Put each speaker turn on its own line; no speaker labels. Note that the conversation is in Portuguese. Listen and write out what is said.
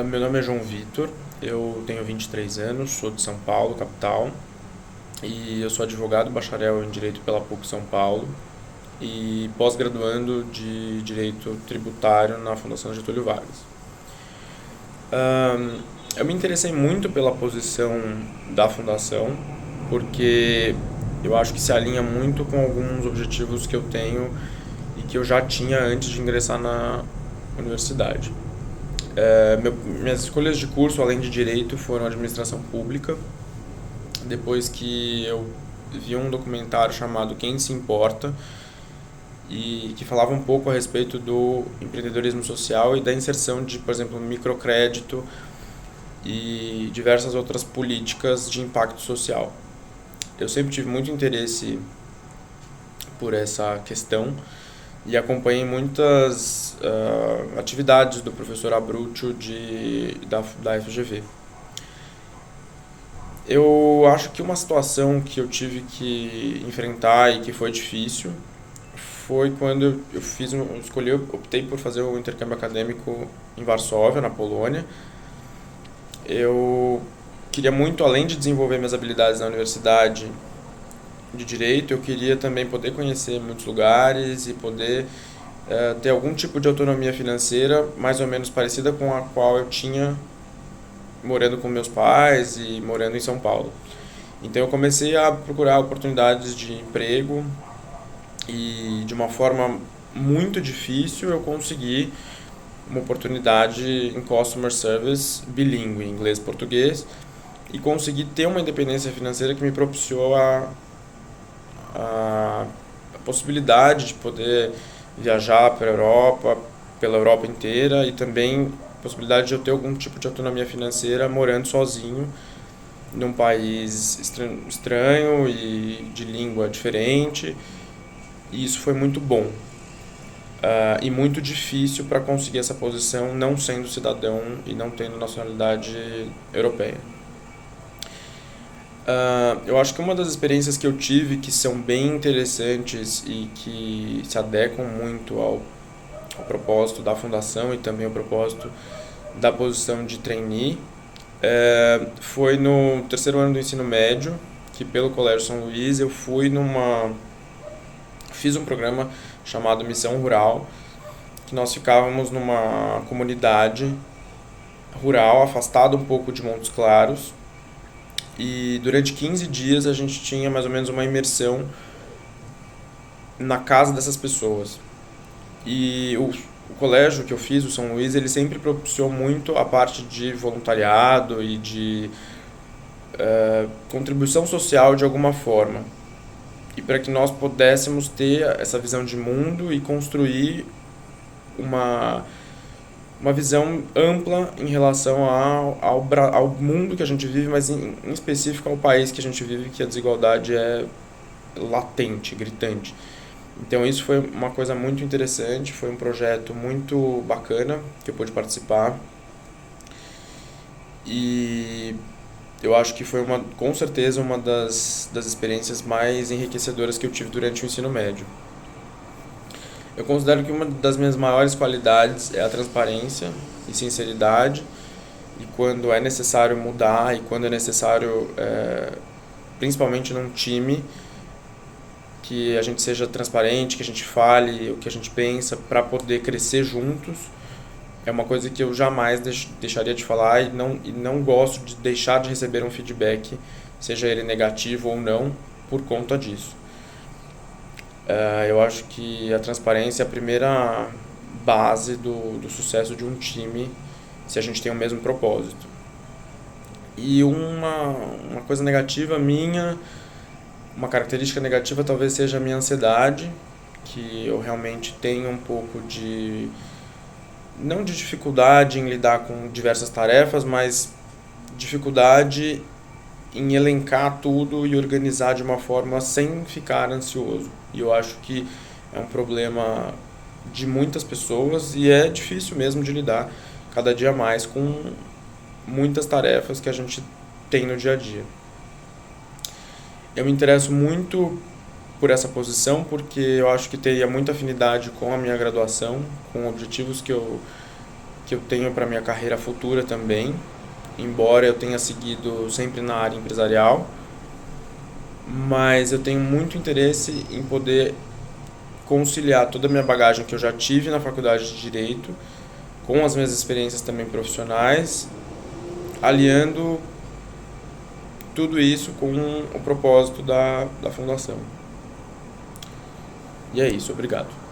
Meu nome é João Vitor, eu tenho 23 anos, sou de São Paulo, capital, e eu sou advogado bacharel em Direito pela PUC São Paulo e pós-graduando de Direito Tributário na Fundação Getúlio Vargas. Eu me interessei muito pela posição da Fundação, porque eu acho que se alinha muito com alguns objetivos que eu tenho e que eu já tinha antes de ingressar na universidade. Minhas escolhas de curso, além de direito, foram administração pública. Depois que eu vi um documentário chamado Quem se Importa, e que falava um pouco a respeito do empreendedorismo social e da inserção de, por exemplo, microcrédito e diversas outras políticas de impacto social. Eu sempre tive muito interesse por essa questão e acompanhei muitas atividades do professor Abruzzo da FGV. Eu acho que uma situação que eu tive que enfrentar e que foi difícil foi quando optei por fazer o intercâmbio acadêmico em Varsóvia, na Polônia. Eu queria muito, além de desenvolver minhas habilidades na universidade de direito, eu queria também poder conhecer muitos lugares e poder ter algum tipo de autonomia financeira mais ou menos parecida com a qual eu tinha morando com meus pais e morando em São Paulo. Então eu comecei a procurar oportunidades de emprego e de uma forma muito difícil eu consegui uma oportunidade em customer service bilíngue, inglês e português, e consegui ter uma independência financeira que me propiciou a possibilidade de poder viajar pela Europa inteira, e também a possibilidade de eu ter algum tipo de autonomia financeira morando sozinho num país estranho e de língua diferente, e isso foi muito bom. E muito difícil para conseguir essa posição não sendo cidadão e não tendo nacionalidade europeia. Eu acho que uma das experiências que eu tive que são bem interessantes e que se adequam muito ao propósito da fundação e também ao propósito da posição de trainee foi no terceiro ano do ensino médio, que pelo Colégio São Luís eu fiz um programa chamado Missão Rural, que nós ficávamos numa comunidade rural afastada um pouco de Montes Claros, e durante 15 dias a gente tinha mais ou menos uma imersão na casa dessas pessoas. E o colégio que eu fiz, o São Luís, ele sempre propiciou muito a parte de voluntariado e de contribuição social de alguma forma. E para que nós pudéssemos ter essa visão de mundo e construir uma visão ampla em relação ao mundo que a gente vive, mas em específico ao país que a gente vive, que a desigualdade é latente, gritante. Então isso foi uma coisa muito interessante, foi um projeto muito bacana que eu pude participar, e eu acho que foi com certeza uma das experiências mais enriquecedoras que eu tive durante o ensino médio. Eu considero que uma das minhas maiores qualidades é a transparência e sinceridade, e quando é necessário mudar e quando é necessário, principalmente num time, que a gente seja transparente, que a gente fale o que a gente pensa para poder crescer juntos. É uma coisa que eu jamais deixaria de falar, e não gosto de deixar de receber um feedback, seja ele negativo ou não, por conta disso. Eu acho que a transparência é a primeira base do sucesso de um time, se a gente tem o mesmo propósito. E uma coisa negativa minha, uma característica negativa talvez seja a minha ansiedade, que eu realmente tenho um pouco não de dificuldade em lidar com diversas tarefas, mas dificuldade em elencar tudo e organizar de uma forma sem ficar ansioso. E eu acho que é um problema de muitas pessoas e é difícil mesmo de lidar cada dia mais com muitas tarefas que a gente tem no dia a dia. Eu me interesso muito por essa posição porque eu acho que teria muita afinidade com a minha graduação, com objetivos que que eu tenho para minha carreira futura também, embora eu tenha seguido sempre na área empresarial, mas eu tenho muito interesse em poder conciliar toda a minha bagagem que eu já tive na faculdade de Direito com as minhas experiências também profissionais, aliando tudo isso com o propósito da fundação. E é isso, obrigado.